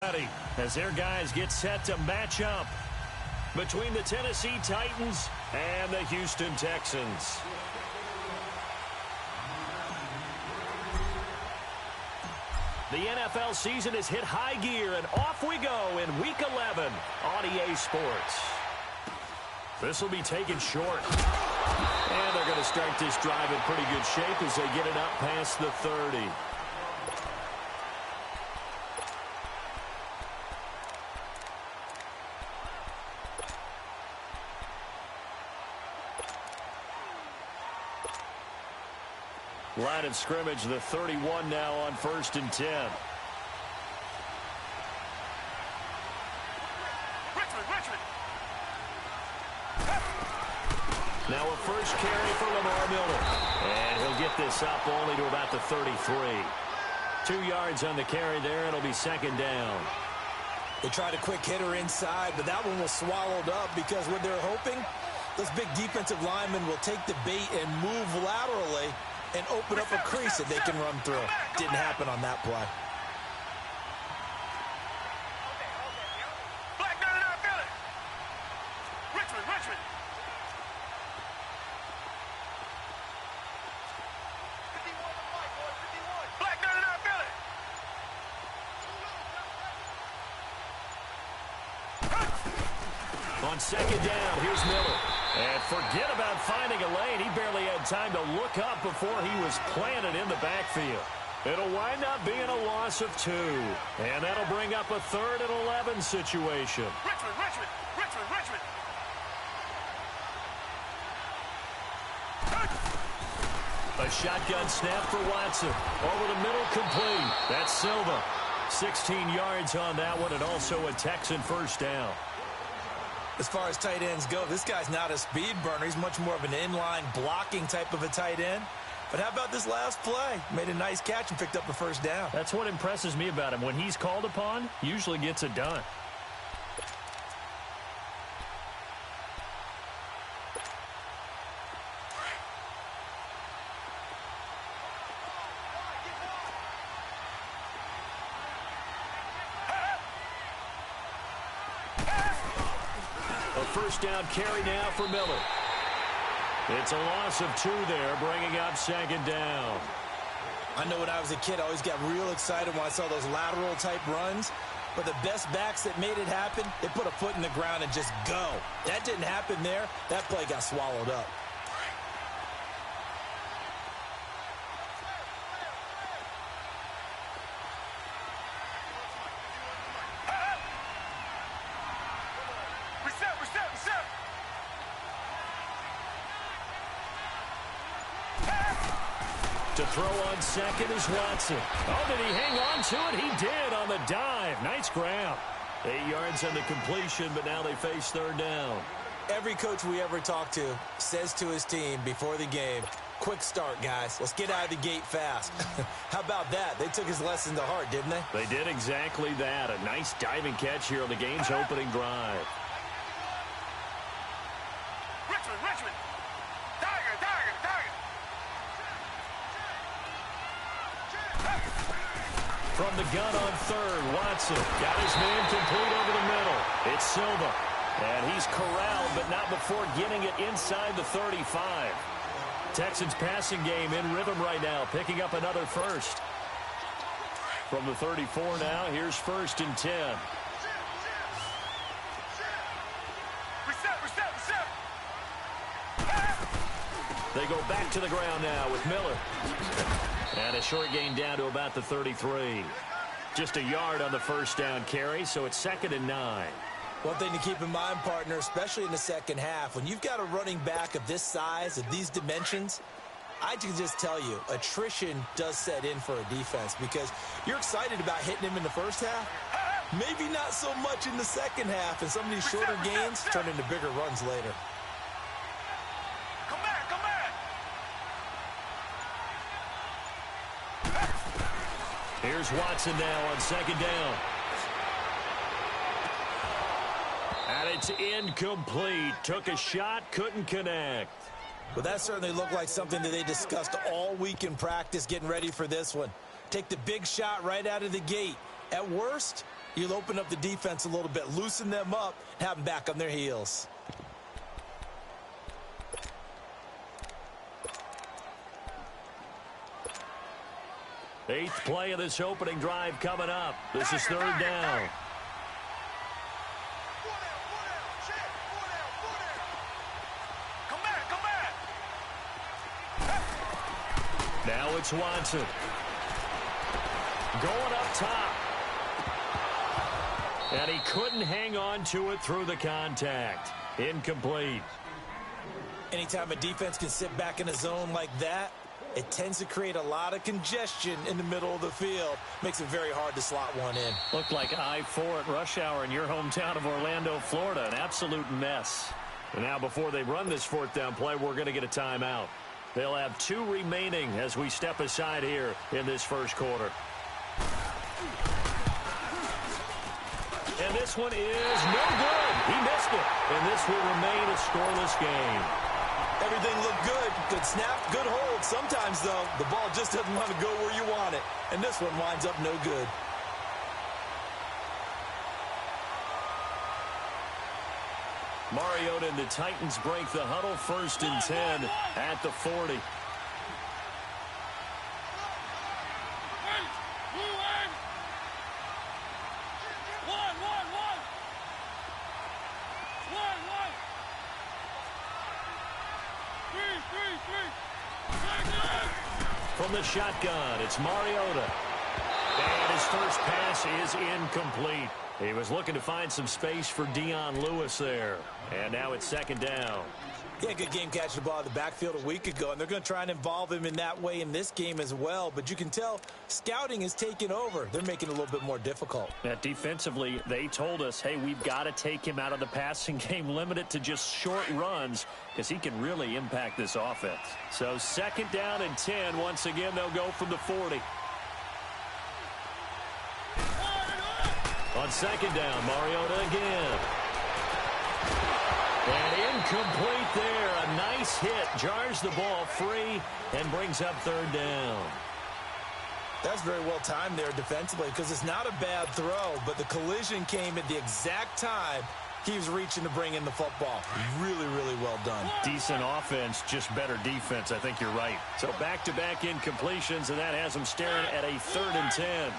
As their guys get set to match up between the Tennessee Titans and the Houston Texans. The NFL season has hit high gear, and off we go in Week 11 on EA Sports. This will be taken short. And they're going to start this drive in pretty good shape as they get it up past the 30. Line of scrimmage, the 31 now on 1st and 10. Now a first carry for Lamar Miller. And he'll get this up only to about the 33. 2 yards on the carry there. It'll be 2nd down. They tried a quick hitter inside, but that one was swallowed up because what they're hoping, those big defensive linemen will take the bait and move laterally and open up a crease that they can run through. Didn't happen on that play. On 2nd down, here's Miller. And forget about finding a lane. He barely had time to look up before he was planted in the backfield. It'll wind up being a loss of 2. And that'll bring up a 3rd and 11 situation. Richmond. A shotgun snap for Watson. Over the middle, complete. That's Silva. 16 yards on that one, and also a Texan first down. As far as tight ends go, this guy's not a speed burner. He's much more of an inline blocking type of a tight end. But how about this last play? Made a nice catch and picked up a first down. That's what impresses me about him. When he's called upon, usually gets it done. First down carry now for Miller. It's a loss of 2 there, bringing up 2nd down. I know when I was a kid, I always got real excited when I saw those lateral type runs. But the best backs that made it happen, they put a foot in the ground and just go. That didn't happen there. That play got swallowed up. To throw on 2nd is Watson. Oh, did he hang on to it? He did on the dive. Nice ground. 8 yards on the completion, but now they face 3rd down. Every coach we ever talk to says to his team before the game, quick start, guys. Let's get out of the gate fast. How about that? They took his lesson to heart, didn't they? They did exactly that. A nice diving catch here on the game's opening drive. Richmond. From the gun on 3rd, Watson got his man complete over the middle. It's Silva. And he's corralled, but not before getting it inside the 35. Texans passing game in rhythm right now, picking up another first. From the 34 now, here's 1st and 10. They go back to the ground now with Miller. And a short gain down to about the 33. Just a yard on the first down carry, so it's 2nd and 9. One thing to keep in mind, partner, especially in the second half, when you've got a running back of this size, of these dimensions, I can just tell you, attrition does set in for a defense because you're excited about hitting him in the first half. Maybe not so much in the second half, and some of these shorter gains turn into bigger runs later. Here's Watson now on 2nd down. And it's incomplete. Took a shot, couldn't connect. Well, that certainly looked like something that they discussed all week in practice getting ready for this one. Take the big shot right out of the gate. At worst, You'll open up the defense a little bit, loosen them up, have them back on their heels. Eighth play of this opening drive coming up. This is third down. Now it's Watson. Going up top. And he couldn't hang on to it through the contact. Incomplete. Anytime a defense can sit back in a zone like that, it tends to create a lot of congestion in the middle of the field. Makes it very hard to slot one in. Looked like I-4 at rush hour in your hometown of Orlando, Florida. An absolute mess. And now before they run this fourth down play, we're going to get a timeout. They'll have 2 remaining as we step aside here in this first quarter. And this one is no good. He missed it. And this will remain a scoreless game. Everything looked good. Good snap, good hold. Sometimes, though, the ball just doesn't want to go where you want it. And this one winds up no good. Mariota and the Titans break the huddle, 1st and 10 at the 40. From the shotgun, it's Mariota. And his first pass is incomplete. He was looking to find some space for Dion Lewis there. And now it's 2nd down. Yeah, good game catching the ball in the backfield a week ago, and they're going to try and involve him in that way in this game as well. But you can tell scouting is taking over. They're making it a little bit more difficult. Defensively, they told us, hey, we've got to take him out of the passing game, limit it to just short runs, because he can really impact this offense. So 2nd down and 10. Once again, they'll go from the 40. On 2nd down, Mariota again. And incomplete there. A nice hit. Jars the ball free and brings up 3rd down. That's very well timed there defensively because it's not a bad throw, but the collision came at the exact time he was reaching to bring in the football. Really, really well done. Decent offense, just better defense. I think you're right. So back-to-back incompletions, and that has them staring at a 3rd and 10.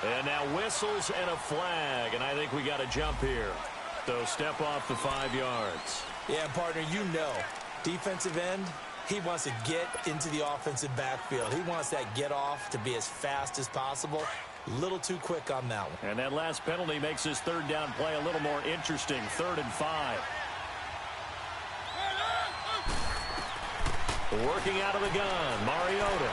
And now whistles and a flag, and I think we got a jump here. So step off the 5 yards. Yeah, partner, you know, defensive end, he wants to get into the offensive backfield. He wants that get off to be as fast as possible. A little too quick on that one. And that last penalty makes his 3rd down play a little more interesting. 3rd and 5. Working out of the gun, Mariota.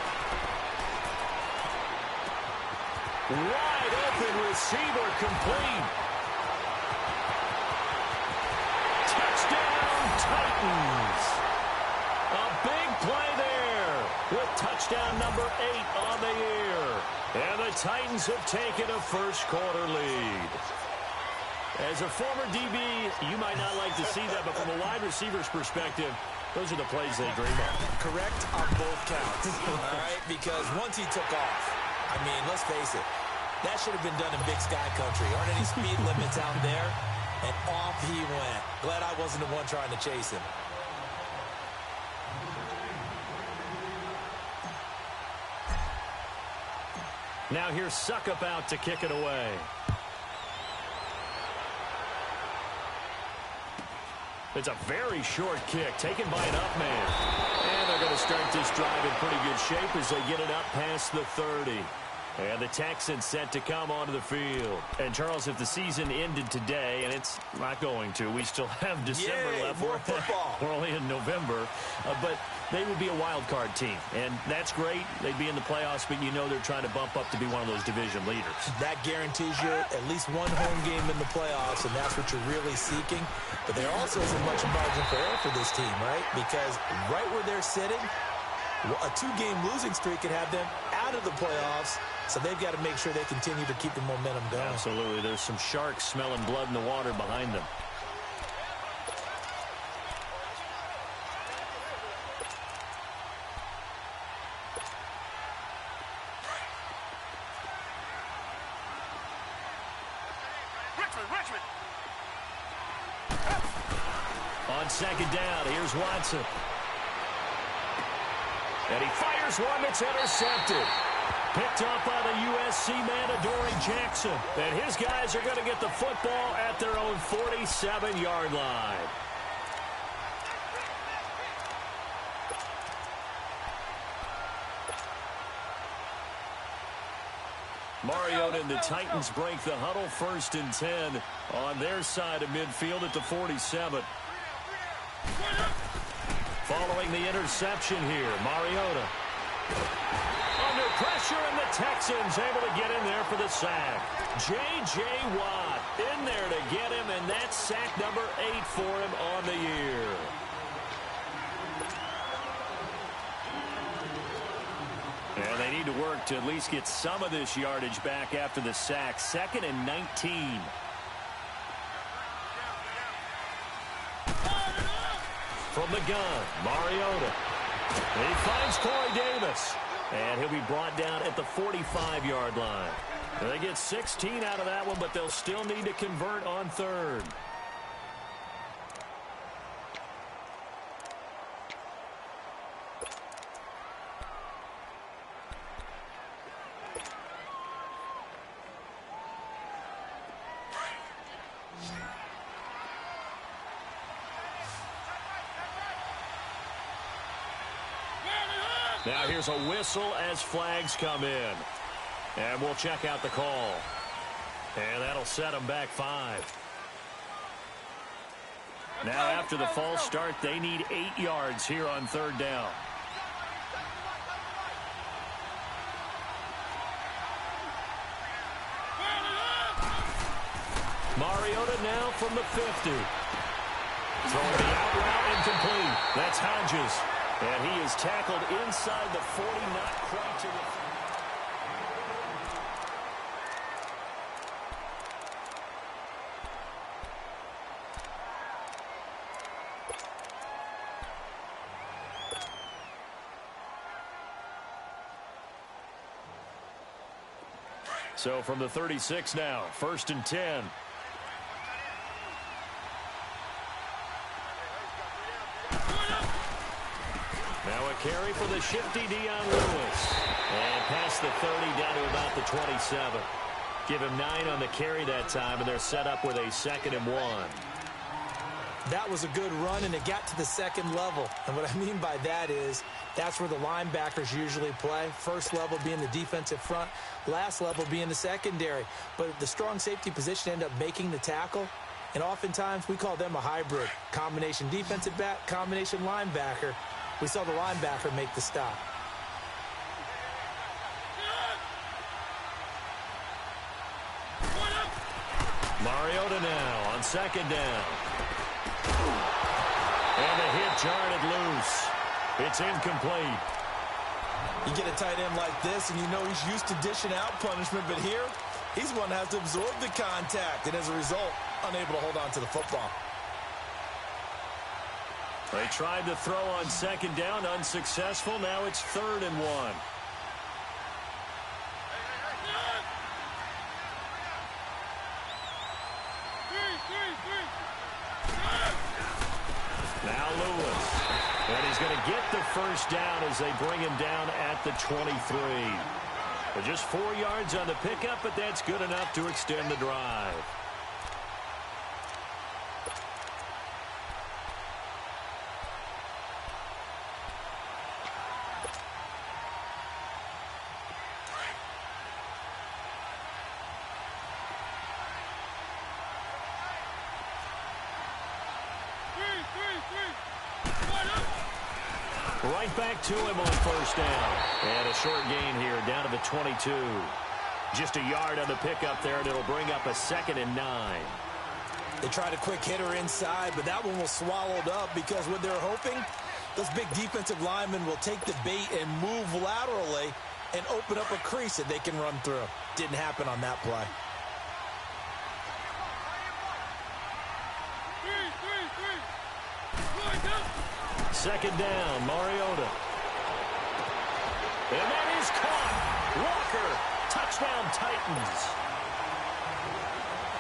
Wide open receiver, complete. Touchdown, Titans. A big play there with touchdown number 8 on the year. And the Titans have taken a first quarter lead. As a former DB, you might not like to see that, but from a wide receiver's perspective, those are the plays they dream of. Correct on both counts. All right, because once he took off, I mean, let's face it, that should have been done in Big Sky Country. Aren't any speed limits out there? And off he went. Glad I wasn't the one trying to chase him. Now here's Suckup out to kick it away. It's a very short kick taken by an up man. And they're going to start this drive in pretty good shape as they get it up past the 30. And the Texans set to come onto the field. And, Charles, if the season ended today, and it's not going to, we still have December left. More football. We're only in November. But they would be a wild card team. And that's great. They'd be in the playoffs, but you know they're trying to bump up to be one of those division leaders. That guarantees you at least one home game in the playoffs, and that's what you're really seeking. But there also isn't much margin for error for this team, right? Because right where they're sitting, a 2-game losing streak could have them out of the playoffs. So they've got to make sure they continue to keep the momentum going. Absolutely. There's some sharks smelling blood in the water behind them. On second down, here's Watson. And he fires one that's intercepted. Picked up by the USC man, Adoree Jackson. And his guys are going to get the football at their own 47-yard line. Mariota and the Titans break the huddle, 1st and 10 on their side of midfield at the 47. Following the interception here, Mariota under pressure, and the Texans able to get in there for the sack. J.J. Watt in there to get him, and that's sack number 8 for him on the year. And they need to work to at least get some of this yardage back after the sack. 2nd and 19. From the gun, Mariota. And he finds Corey Davis. And he'll be brought down at the 45-yard line. And they get 16 out of that one, but they'll still need to convert on 3rd. Now here's a whistle as flags come in. And we'll check out the call. And that'll set them back 5. Now after the false start, they need 8 yards here on 3rd down. Mariota now from the 50. Throwing the out route incomplete. That's Hodges. And he is tackled inside the 40, not quite to the... So from the 36 now, 1st and 10. Now a carry for the shifty Dion Lewis. And past the 30 down to about the 27. Give him 9 on the carry that time, and they're set up with a 2nd and 1. That was a good run, and it got to the 2nd level. And what I mean by that is that's where the linebackers usually play. First level being the defensive front, last level being the secondary. But the strong safety position ended up making the tackle, and oftentimes we call them a hybrid. Combination defensive back, combination linebacker. We saw the linebacker make the stop. Mariota now on 2nd down. And the hit jarred it loose. It's incomplete. You get a tight end like this, and you know he's used to dishing out punishment, but here, he's one that has to absorb the contact, and as a result, unable to hold on to the football. They tried to throw on 2nd down, unsuccessful. Now it's 3rd and 1. Now Lewis. And he's going to get the 1st down as they bring him down at the 23. But just 4 yards on the pickup, but that's good enough to extend the drive. Right back to him on 1st down. And a short gain here down to the 22. Just a yard on the pickup there, and it'll bring up a 2nd and 9. They tried a quick hitter inside, but that one was swallowed up because what they're hoping, those big defensive linemen will take the bait and move laterally and open up a crease that they can run through. Didn't happen on that play. Second down, Mariota. And that is caught. Walker, touchdown Titans.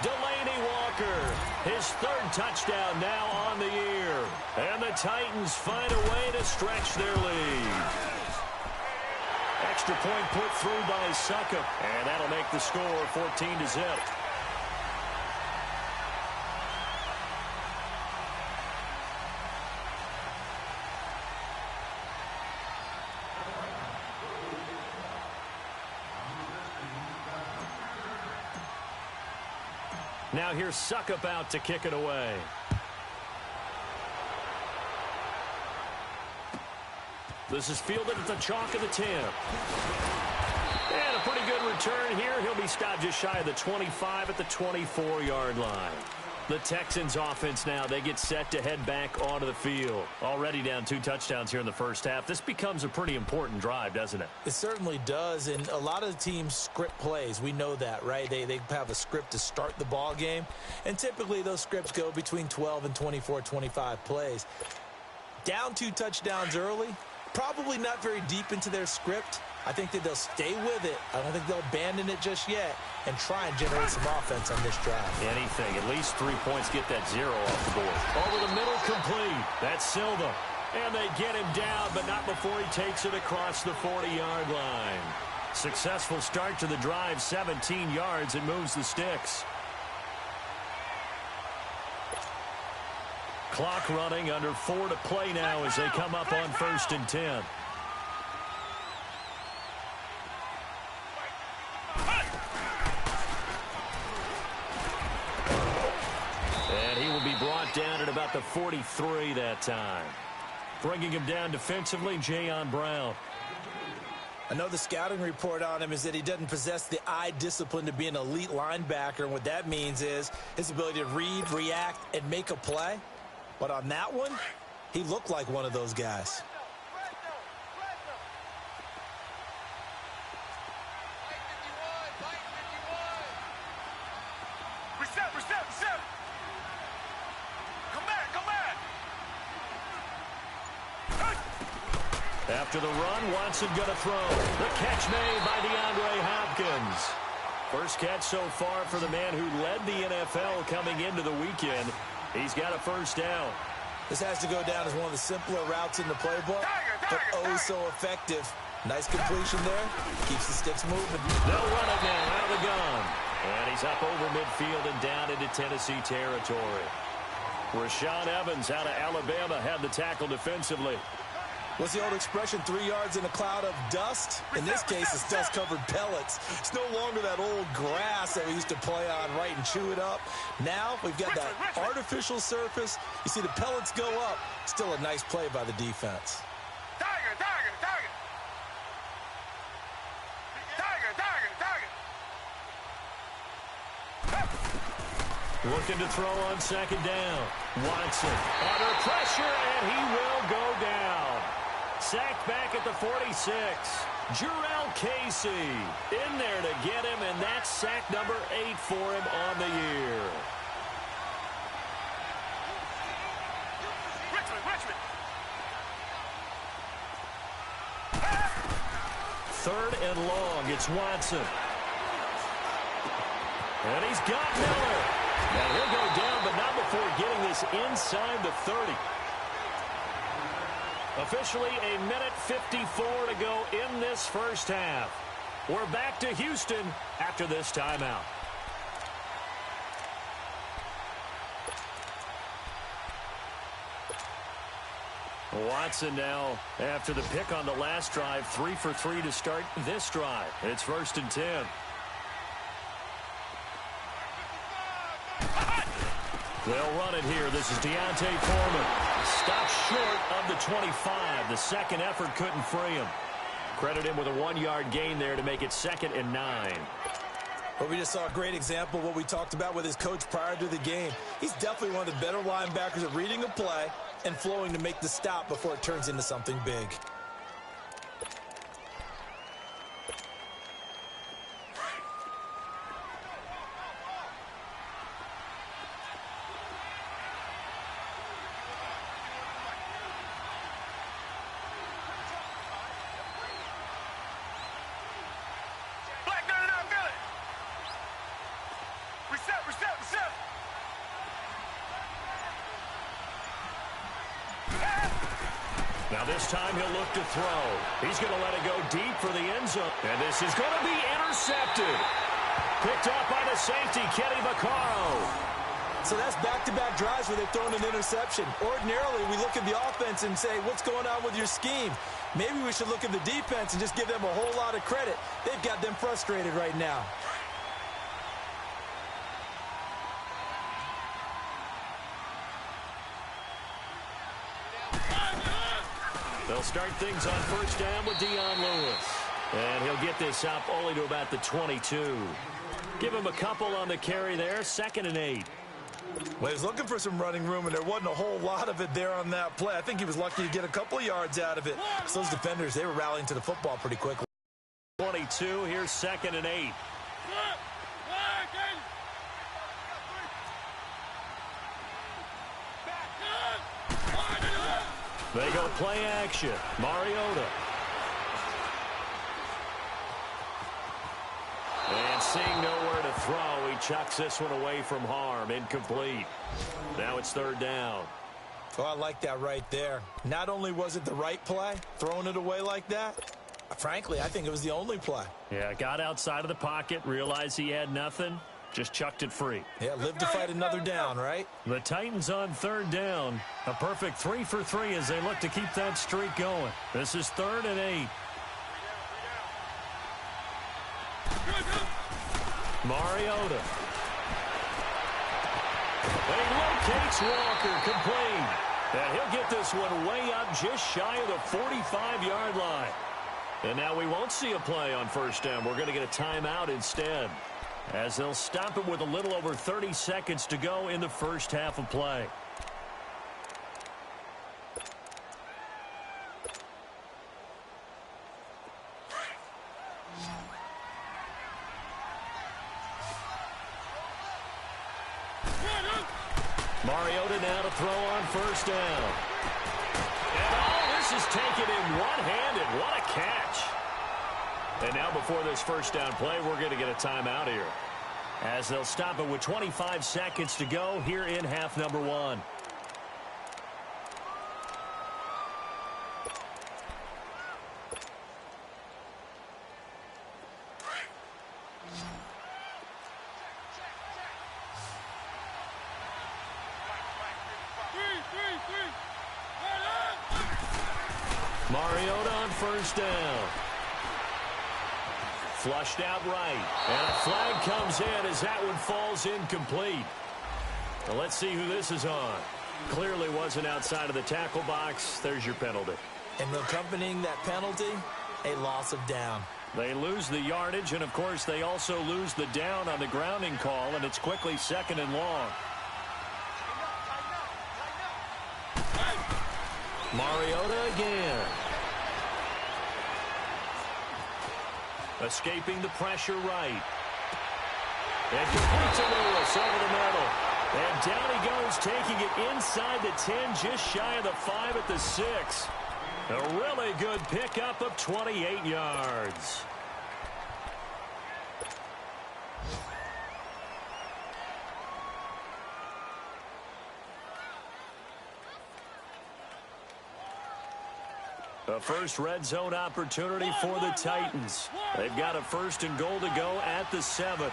Delayed Delanie Walker, his third touchdown now on the year. And the Titans find a way to stretch their lead. Extra point put through by Succop, and that'll make the score 14-0. Now here's Succop out to kick it away. This is fielded at the chalk of the 10. And a pretty good return here. He'll be stopped just shy of the 25 at the 24-yard line. The Texans offense now, they get set to head back onto the field. Already down 2 touchdowns here in the first half. This becomes a pretty important drive, doesn't it? It certainly does, and a lot of the teams script plays. We know that, right? They have a script to start the ball game, and typically those scripts go between 12 and 24, 25 plays. Down 2 touchdowns early, probably not very deep into their script. I think that they'll stay with it. I don't think they'll abandon it just yet and try and generate some offense on this drive. Anything. At least 3 points, get that 0 off the board. Over the middle, complete. That's Silva. And they get him down, but not before he takes it across the 40-yard line. Successful start to the drive, 17 yards. It moves the sticks. Clock running, under 4 to play now as they come up on 1st and 10. And he will be brought down at about the 43 that time. Bringing him down defensively, Jayon Brown. I know the scouting report on him is that he doesn't possess the eye discipline to be an elite linebacker. And what that means is his ability to read, react, and make a play. But on that one, he looked like one of those guys. Reset. Come back. After the run, Watson going to throw. The catch made by DeAndre Hopkins. First catch so far for the man who led the NFL coming into the weekend. He's got a first down. This has to go down as one of the simpler routes in the playbook, but oh so effective. Nice completion there. Keeps the sticks moving. They'll run it now out of the gun. And he's up over midfield and down into Tennessee territory. Rashaan Evans out of Alabama had the tackle defensively. What's the old expression, 3 yards in a cloud of dust? In this case, it's dust-covered pellets. It's no longer that old grass that we used to play on, right, and chew it up. Now we've got that artificial surface. You see the pellets go up. Still a nice play by the defense. Tiger. Looking to throw on 2nd down. Watson under pressure, and he will go down. Sacked back at the 46. Jurrell Casey in there to get him, and that's sack number 8 for him on the year. Richmond. 3rd and long. It's Watson. And he's got Miller. And he'll go down, but not before getting this inside the 30. Officially a minute 54 to go in this first half. We're back to Houston after this timeout. Watson now, after the pick on the last drive, 3 for 3 to start this drive. It's 1st and 10. They'll run it here. This is Deontay Foreman. Stopped short of the 25. The second effort couldn't free him. Credit him with a 1-yard gain there to make it 2nd and 9. But we just saw a great example of what we talked about with his coach prior to the game. He's definitely one of the better linebackers at reading a play and flowing to make the stop before it turns into something big. Reset. Now this time he'll look to throw. He's going to let it go deep for the end zone. And this is going to be intercepted. Picked off by the safety, Kenny Vaccaro. So that's back-to-back drives where they've thrown an interception. Ordinarily, we look at the offense and say, what's going on with your scheme? Maybe we should look at the defense and just give them a whole lot of credit. They've got them frustrated right now. They'll start things on first down with Dion Lewis. And he'll get this up only to about the 22. Give him a couple on the carry there, 2nd and 8. Well, he was looking for some running room, and there wasn't a whole lot of it there on that play. I think he was lucky to get a couple of yards out of it. So those defenders, they were rallying to the football pretty quickly. 22, here's 2nd and 8. They go play action. Mariota. And seeing nowhere to throw, he chucks this one away from harm. Incomplete. Now it's 3rd down. Oh, I like that right there. Not only was it the right play, throwing it away like that, frankly, I think it was the only play. Yeah, got outside of the pocket, realized he had nothing, just chucked it free. Yeah, live to fight another down, right? The Titans on 3rd down. A perfect 3 for 3 as they look to keep that streak going. This is 3rd and 8. Mariota. He locates Walker, complete. And he'll get this one way up just shy of the 45-yard line. And now we won't see a play on first down. We're going to get a timeout instead, as they'll stop it with a little over 30 seconds to go in the first half of play. Mariota now to throw on first down. And all this is taken in one-handed. What a catch. And now before this first down play, we're going to get a timeout here, as they'll stop it with 25 seconds to go here in half number 1. Mariota on first down. Flushed out right. And a flag comes in as that one falls incomplete. Well, let's see who this is on. Clearly wasn't outside of the tackle box. There's your penalty. And accompanying that penalty, a loss of down. They lose the yardage, and, of course, they also lose the down on the grounding call, and it's quickly 2nd and long. Mariota again. Escaping the pressure right. And complete to Lewis over the middle. And down he goes, taking it inside the 10, just shy of the 5 at the 6. A really good pickup of 28 yards. A first red zone opportunity for the Titans. They've got a 1st and goal to go at the 7.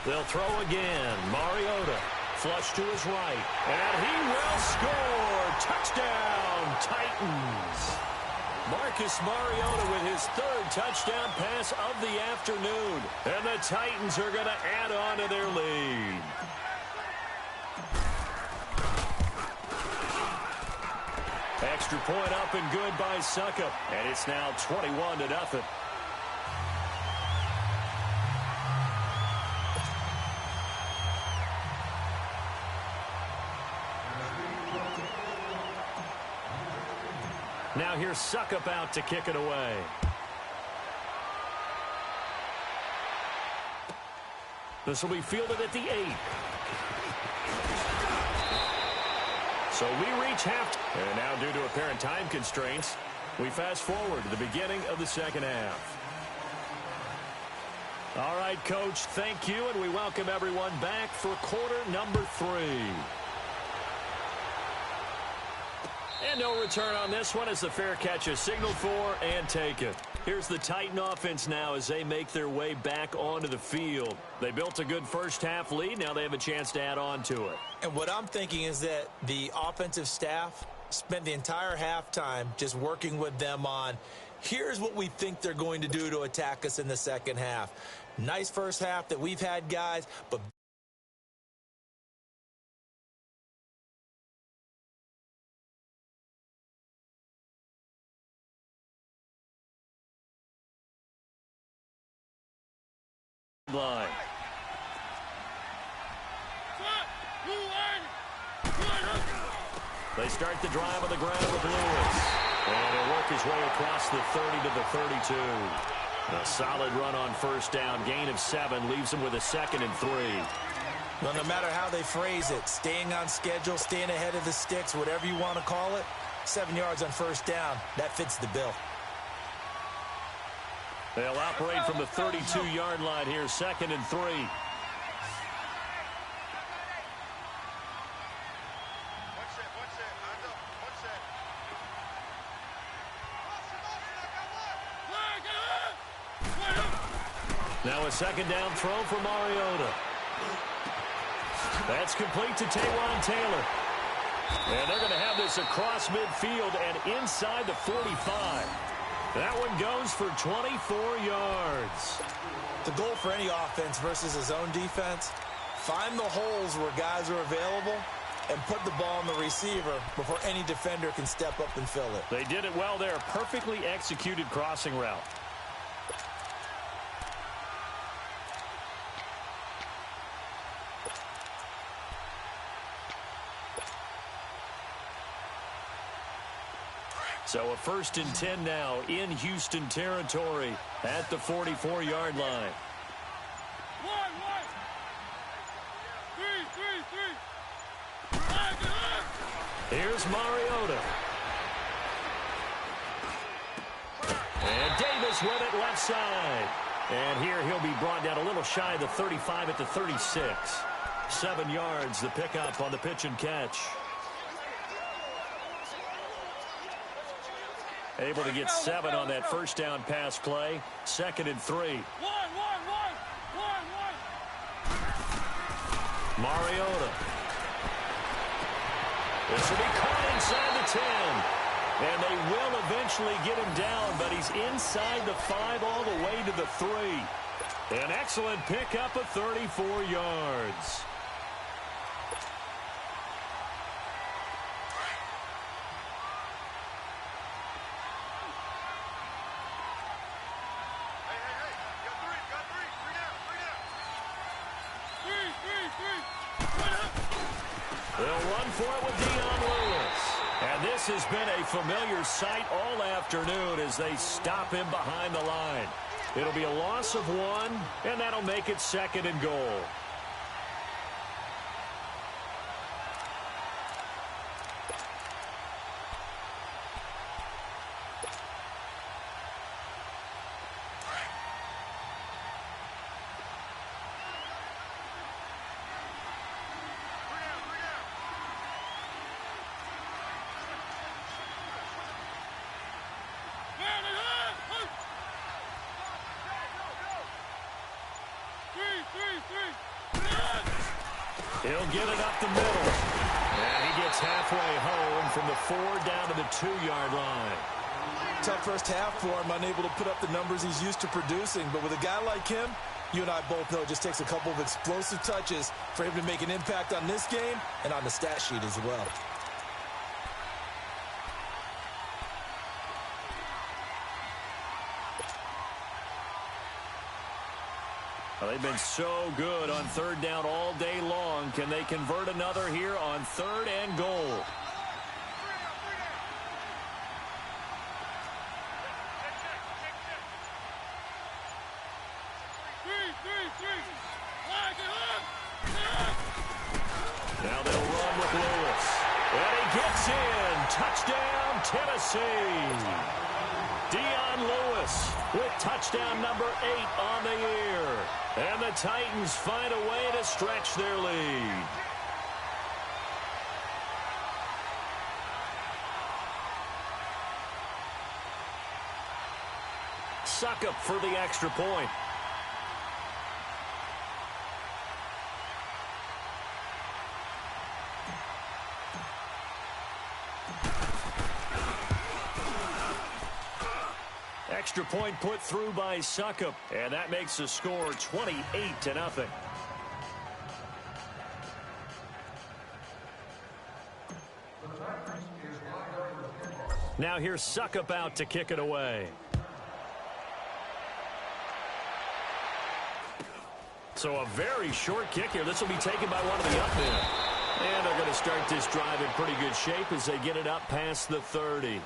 They'll throw again. Mariota, flush to his right. And he will score. Touchdown, Titans. Marcus Mariota with his 3rd touchdown pass of the afternoon. And the Titans are going to add on to their lead. Extra point up and good by Suckup. And it's now 21-0. Now here's Suckup out to kick it away. This will be fielded at the 8. So we reach half. And now due to apparent time constraints, We fast forward to the beginning of the second half. All right, Coach, thank you, and we welcome everyone back for quarter number 3. And no return on this one as the fair catch is signaled for and taken. Here's the Titan offense now as they make their way back onto the field. They built a good first-half lead. Now they have a chance to add on to it. And what I'm thinking is that the offensive staff spent the entire halftime just working with them on, here's what we think they're going to do to attack us in the second half. Nice first half that we've had, guys, but line. They start the drive on the ground with Lewis. And he'll work his way across the 30 to the 32. A solid run on first down. Gain of 7 leaves him with a 2nd and 3. Well, no matter how they phrase it, staying on schedule, staying ahead of the sticks, whatever you want to call it, 7 yards on first down, that fits the bill. They'll operate from the 32-yard line here, 2nd and 3. Now a 2nd down throw for Mariota. That's complete to Taywan Taylor. And they're going to have this across midfield and inside the 45. That one goes for 24 yards. The goal for any offense versus a zone defense, find the holes where guys are available and put the ball on the receiver before any defender can step up and fill it. They did it well there. Perfectly executed crossing route. So a 1st and 10 now in Houston territory at the 44-yard line. Here's Mariota. And Davis with it left side. And here he'll be brought down a little shy of the 35 at the 36. 7 yards, the pickup on the pitch and catch. Able to get 7 on that first down pass play. 2nd and 3. Mariota. This will be caught inside the 10. And they will eventually get him down, but he's inside the 5 all the way to the 3. An excellent pickup of 34 yards. They'll run for it with Dion Lewis. And this has been a familiar sight all afternoon as they stop him behind the line. It'll be a loss of 1, and that'll make it 2nd and goal. He'll get it up the middle. And he gets halfway home from the 4 down to the 2-yard line. Tough first half for him, unable to put up the numbers he's used to producing. But with a guy like him, you and I both know it just takes a couple of explosive touches for him to make an impact on this game and on the stat sheet as well. Well, they've been so good on 3rd down all day long. Can they convert another here on 3rd and goal? Now they'll run with Lewis. And he gets in. Touchdown, Tennessee. Dion Lewis with touchdown number 8 on the year. And the Titans find a way to stretch their lead. Suckup for the extra point. Extra point put through by Suckup, and that makes the score 28-0. Now here's Suckup out to kick it away. So a very short kick here. This will be taken by one of the up men. And they're going to start this drive in pretty good shape as they get it up past the 30.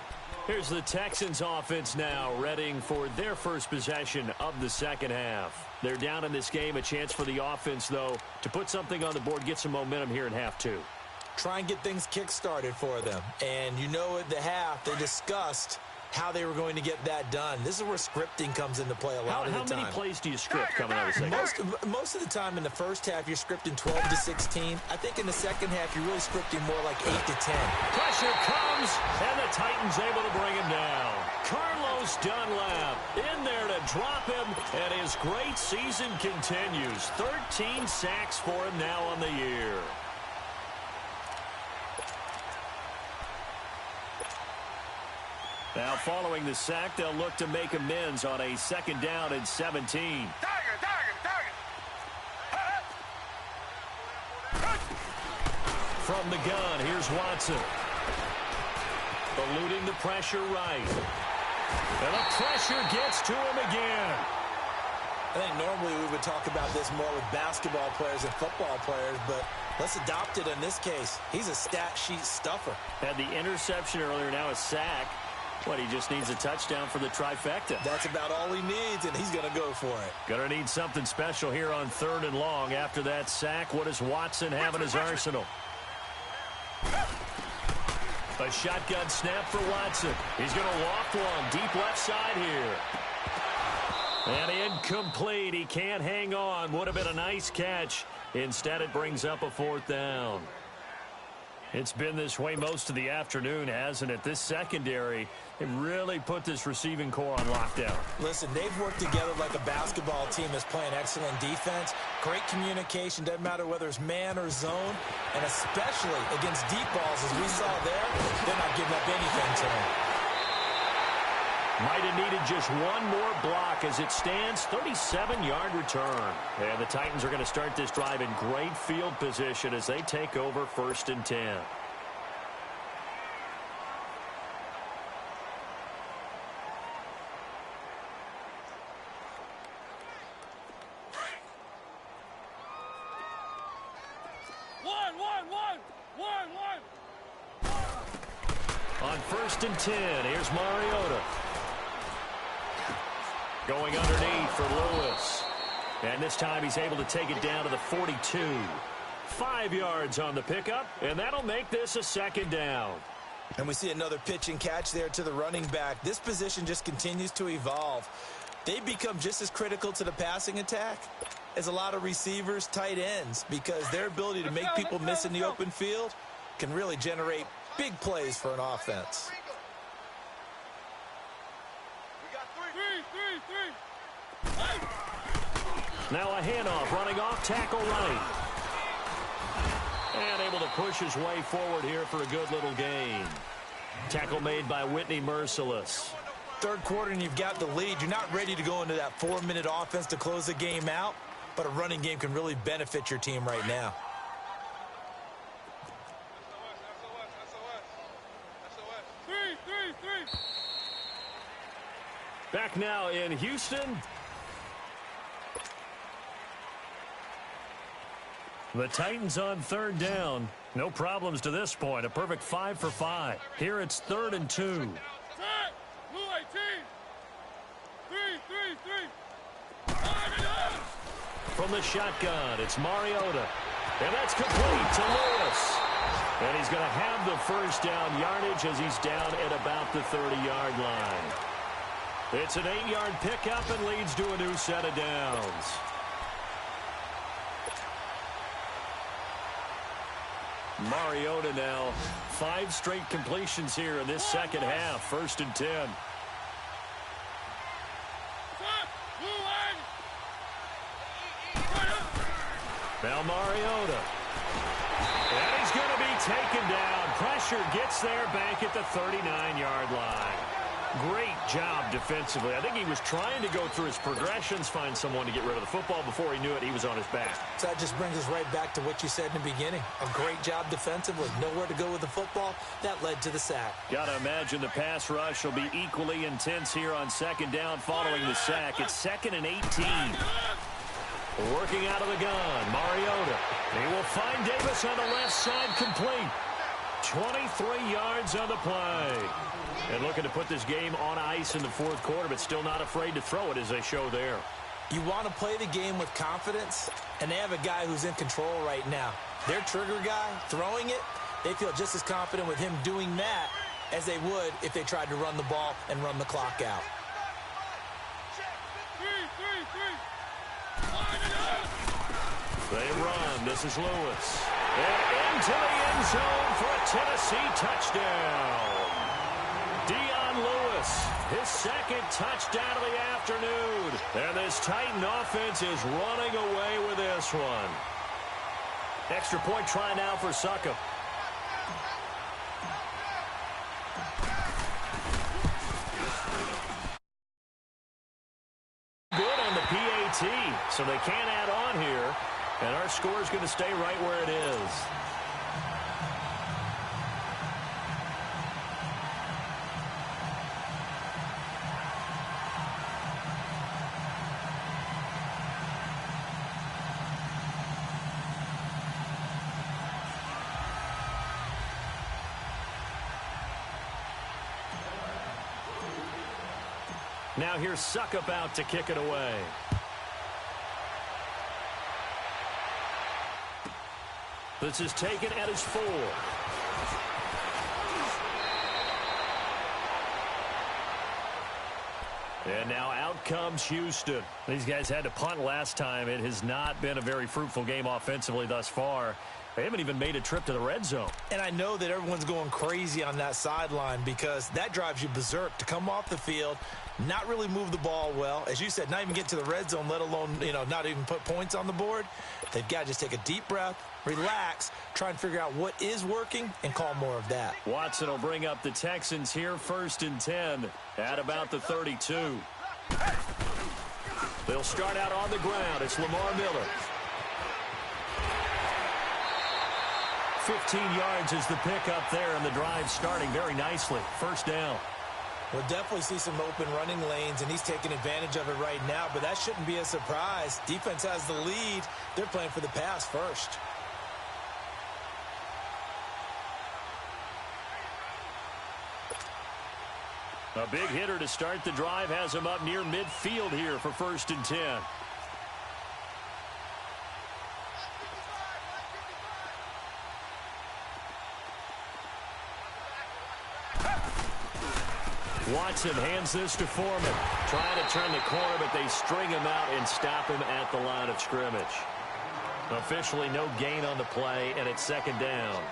Here's the Texans offense now, readying for their first possession of the second half. They're down in this game. A chance for the offense, though, to put something on the board, get some momentum here in half two. Try and get things kick-started for them. And you know at the half, they discussed how they were going to get that done. This is where scripting comes into play a lot of the time. How many plays do you script coming out of the second? Most of the time in the first half, you're scripting 12 to 16. I think in the second half, you're really scripting more like 8 to 10. Pressure comes, and the Titans able to bring him down. Carlos Dunlap in there to drop him, and his great season continues. 13 sacks for him now on the year. Now, following the sack, they'll look to make amends on a second down and 17. From the gun, here's Watson. Eluding the pressure right. And the pressure gets to him again. I think normally we would talk about this more with basketball players and football players, but let's adopt it in this case. He's a stat sheet stuffer. Had the interception earlier, now a sack. What, he just needs a touchdown for the trifecta. That's about all he needs, and he's going to go for it. Going to need something special here on 3rd and long. After that sack, what does Watson have in his arsenal? A shotgun snap for Watson. He's going to loft one deep left side here. And incomplete. He can't hang on. Would have been a nice catch. Instead, it brings up a 4th down. It's been this way most of the afternoon, hasn't it? This secondary, it really put this receiving core on lockdown. Listen, they've worked together like a basketball team that's playing excellent defense. Great communication, doesn't matter whether it's man or zone. And especially against deep balls, as we saw there, they're not giving up anything to them. Might have needed just one more block as it stands, 37-yard return. And the Titans are going to start this drive in great field position as they take over 1st and 10. On 1st and 10, here's Mariota. Going underneath for Lewis. And this time he's able to take it down to the 42. 5 yards on the pickup, and that'll make this a 2nd down. And we see another pitch and catch there to the running back. This position just continues to evolve. They become just as critical to the passing attack as a lot of receivers, tight ends, because their ability to make people miss in the open field can really generate big plays for an offense. Now a handoff, running off, tackle right. And able to push his way forward here for a good little gain. Tackle made by Whitney Merciless. 3rd quarter and you've got the lead. You're not ready to go into that 4-minute offense to close the game out, but a running game can really benefit your team right now. Back now in Houston. The Titans on 3rd down. No problems to this point. A perfect 5 for 5. Here it's 3rd and 2. From the shotgun, it's Mariota. And that's complete to Lewis. And he's going to have the first down yardage as he's down at about the 30-yard line. It's an 8-yard pickup and leads to a new set of downs. Mariota now 5 straight completions here in this second half. 1st and 10. Now Mariota. And he's going to be taken down. Pressure gets there back at the 39-yard line. Great job defensively. I think he was trying to go through his progressions, find someone to get rid of the football. Before he knew it, he was on his back. So that just brings us right back to what you said in the beginning. A great job defensively. Nowhere to go with the football. That led to the sack. Got to imagine the pass rush will be equally intense here on 2nd down following the sack. It's 2nd and 18. Working out of the gun, Mariota. He will find Davis on the left side, complete. 23 yards on the play. And looking to put this game on ice in the 4th quarter, but still not afraid to throw it as they show there. You want to play the game with confidence, and they have a guy who's in control right now. Their trigger guy, throwing it, they feel just as confident with him doing that as they would if they tried to run the ball and run the clock out. They run. This is Lewis. And into the end zone for a Tennessee touchdown. Dion Lewis, his 2nd touchdown of the afternoon. And this Titan offense is running away with this one. Extra point try now for Suckup. Good on the PAT, so they can't add on here. And our score is going to stay right where it is. Now here's Suckup out to kick it away. This is taken at his 4. And now out comes Houston. These guys had to punt last time. It has not been a very fruitful game offensively thus far. They haven't even made a trip to the red zone. And I know that everyone's going crazy on that sideline because that drives you berserk to come off the field, not really move the ball well. As you said, not even get to the red zone, let alone, not even put points on the board. They've got to just take a deep breath, relax, try and figure out what is working, and call more of that. Watson will bring up the Texans here, 1st and 10 at about the 32. They'll start out on the ground. It's Lamar Miller. 15 yards is the pickup there, and the drive starting very nicely. 1st down. We'll definitely see some open running lanes, and he's taking advantage of it right now, but that shouldn't be a surprise. Defense has the lead. They're playing for the pass first. A big hitter to start the drive has him up near midfield here for 1st and 10. Watson hands this to Foreman. Trying to turn the corner, but they string him out and stop him at the line of scrimmage. Officially no gain on the play, and it's 2nd down.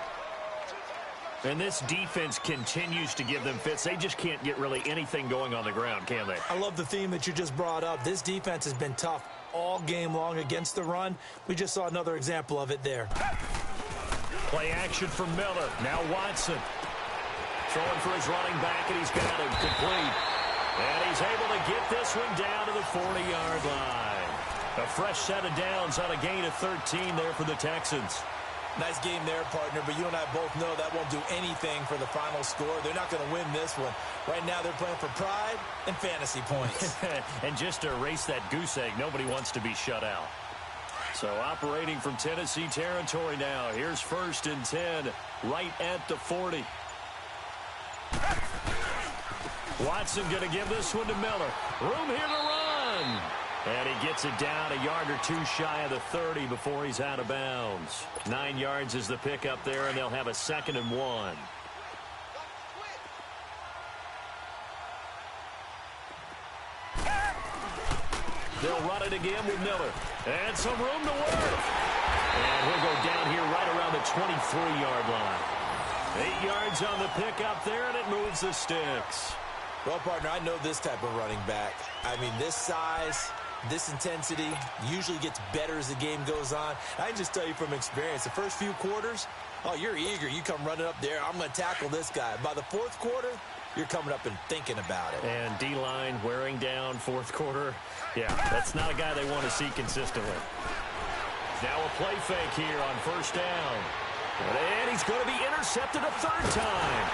And this defense continues to give them fits. They just can't get really anything going on the ground, can they? I love the theme that you just brought up. This defense has been tough all game long against the run. We just saw another example of it there. Play action from Miller. Now Watson. Throwing for his running back, and he's got him complete. And he's able to get this one down to the 40-yard line. A fresh set of downs on a gain of 13 there for the Texans. Nice game there, partner, but you and I both know that won't do anything for the final score. They're not going to win this one. Right now they're playing for pride and fantasy points. And just to erase that goose egg, nobody wants to be shut out. So operating from Tennessee territory now. Here's 1st and 10 right at the 40. Watson going to give this one to Miller. Room here to run. And he gets it down a yard or two shy of the 30 before he's out of bounds. 9 yards is the pickup there, and they'll have a 2nd and 1. They'll run it again with Miller. And some room to work. And he'll go down here right around the 23-yard line. 8 yards on the pickup there, and it moves the sticks. Well, partner, I know this type of running back. I mean, this size, this intensity usually gets better as the game goes on. I can just tell you from experience, the first few quarters, oh, you're eager. You come running up there. I'm going to tackle this guy. By the fourth quarter, you're coming up and thinking about it. And D-line wearing down fourth quarter. Yeah, that's not a guy they want to see consistently. Now a play fake here on first down. And he's going to be intercepted a 3rd time.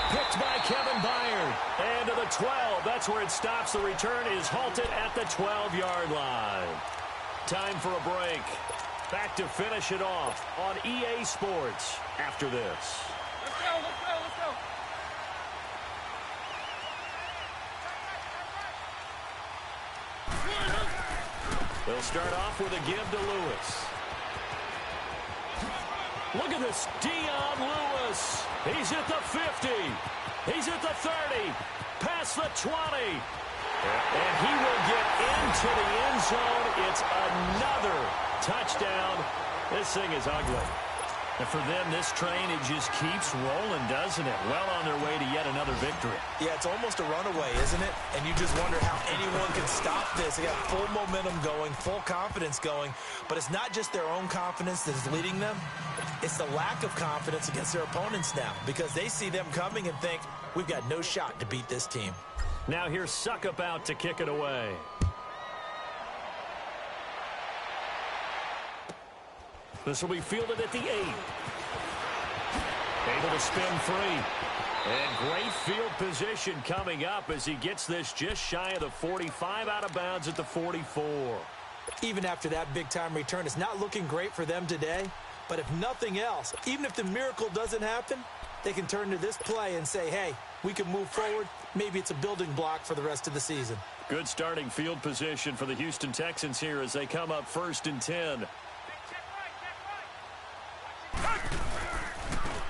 Picked by Kevin Byard. And to the 12. That's where it stops. The return is halted at the 12-yard line. Time for a break. Back to finish it off on EA Sports after this. Let's go, let's go, let's go. They'll start off with a give to Lewis. Look at this, Dion Lewis. He's at the 50. He's at the 30. Past the 20. And he will get into the end zone. It's another touchdown. This thing is ugly. And for them, this train, it just keeps rolling, doesn't it? Well on their way to yet another victory. Yeah, it's almost a runaway, isn't it? And you just wonder how anyone can stop this. They got full momentum going, full confidence going. But it's not just their own confidence that is leading them. It's the lack of confidence against their opponents now, because they see them coming and think, we've got no shot to beat this team. Now here's Suckup out to kick it away. This will be fielded at the 8. Able to spin free. And great field position coming up as he gets this just shy of the 45, out of bounds at the 44. Even after that big-time return, it's not looking great for them today. But if nothing else, even if the miracle doesn't happen, they can turn to this play and say, hey, we can move forward. Maybe it's a building block for the rest of the season. Good starting field position for the Houston Texans here as they come up 1st and 10.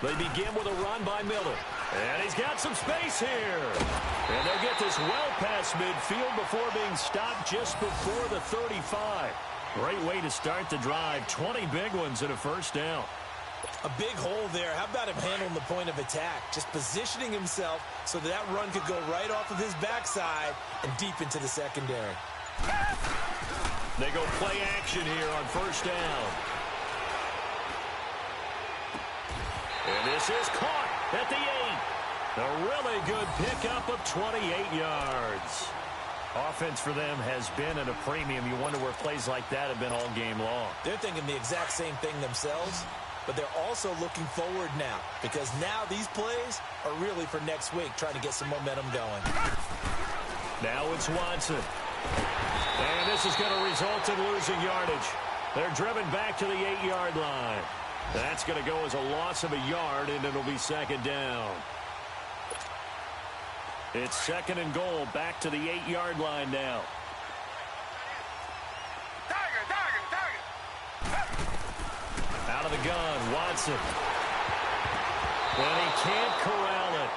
They begin with a run by Miller. And he's got some space here. And they'll get this well past midfield before being stopped just before the 35. Great way to start the drive. 20 big ones and a first down. A big hole there. How about him handling the point of attack? Just positioning himself so that run could go right off of his backside and deep into the secondary. They go play action here on first down. And this is caught at the 8. A really good pickup of 28 yards. Offense for them has been at a premium. You wonder where plays like that have been all game long. They're thinking the exact same thing themselves, but they're also looking forward now, because now these plays are really for next week, trying to get some momentum going. Now it's Watson. And this is going to result in losing yardage. They're driven back to the 8-yard line. That's going to go as a loss of a yard, and it'll be 2nd down. It's 2nd and goal, back to the 8-yard line now. Out of the gun, Watson. And he can't corral it.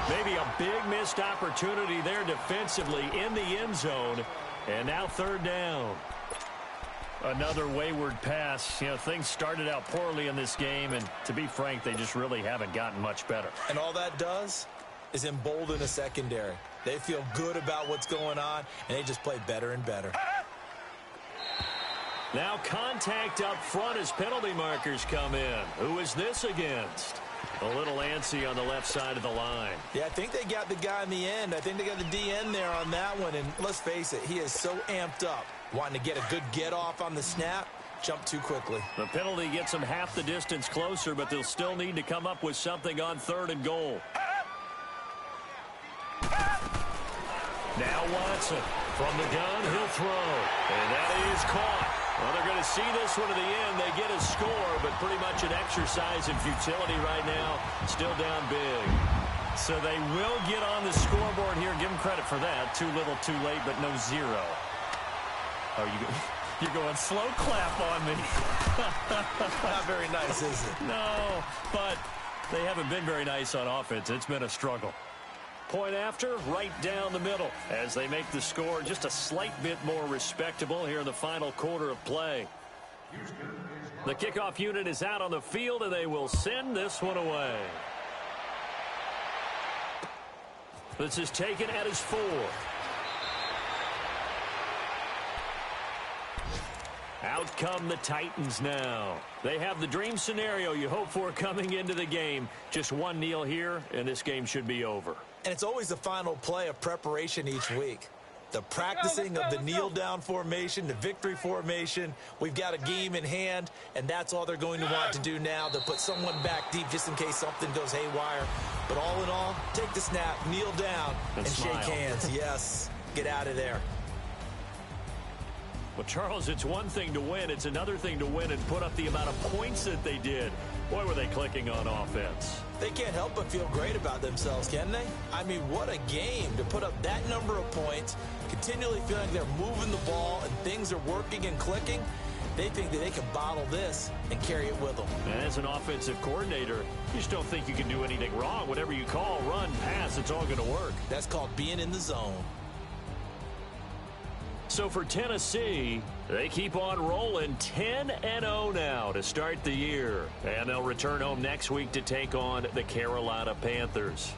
Maybe a big missed opportunity there defensively in the end zone. And now 3rd down. Another wayward pass. You know, things started out poorly in this game, and to be frank, they just really haven't gotten much better. And all that does is embolden a secondary. They feel good about what's going on, and they just play better and better. Now contact up front as penalty markers come in. Who is this against? A little antsy on the left side of the line. Yeah, I think they got the guy in the end. I think they got the DN there on that one, and let's face it, he is so amped up, wanting to get a good get-off on the snap, jump too quickly. The penalty gets them half the distance closer, but they'll still need to come up with something on 3rd and goal. Now Watson. From the gun, he'll throw. And that is caught. Well, they're going to see this one to the end. They get a score, but pretty much an exercise in futility right now. Still down big. So they will get on the scoreboard here. Give them credit for that. Too little, too late, but no zero. You're going slow clap on me. Not very nice, is it? No, but they haven't been very nice on offense. It's been a struggle. Point after, right down the middle, as they make the score just a slight bit more respectable here in the final quarter of play. The kickoff unit is out on the field, and they will send this one away. This is taken at his 4. Out come the Titans now. They have the dream scenario you hope for coming into the game. Just one kneel here, and this game should be over. And it's always the final play of preparation each week. The practicing of the kneel-down formation, the victory formation. We've got a game in hand, and that's all they're going to want to do now. They'll put someone back deep just in case something goes haywire. But all in all, take the snap, kneel down, and shake hands. Yes, get out of there. Well, Charles, it's one thing to win. It's another thing to win and put up the amount of points that they did. Boy, were they clicking on offense. They can't help but feel great about themselves, can they? I mean, what a game to put up that number of points, continually feeling they're moving the ball and things are working and clicking. They think that they can bottle this and carry it with them. And as an offensive coordinator, you just don't think you can do anything wrong. Whatever you call, run, pass, it's all going to work. That's called being in the zone. So for Tennessee, they keep on rolling 10-0 now to start the year. And they'll return home next week to take on the Carolina Panthers.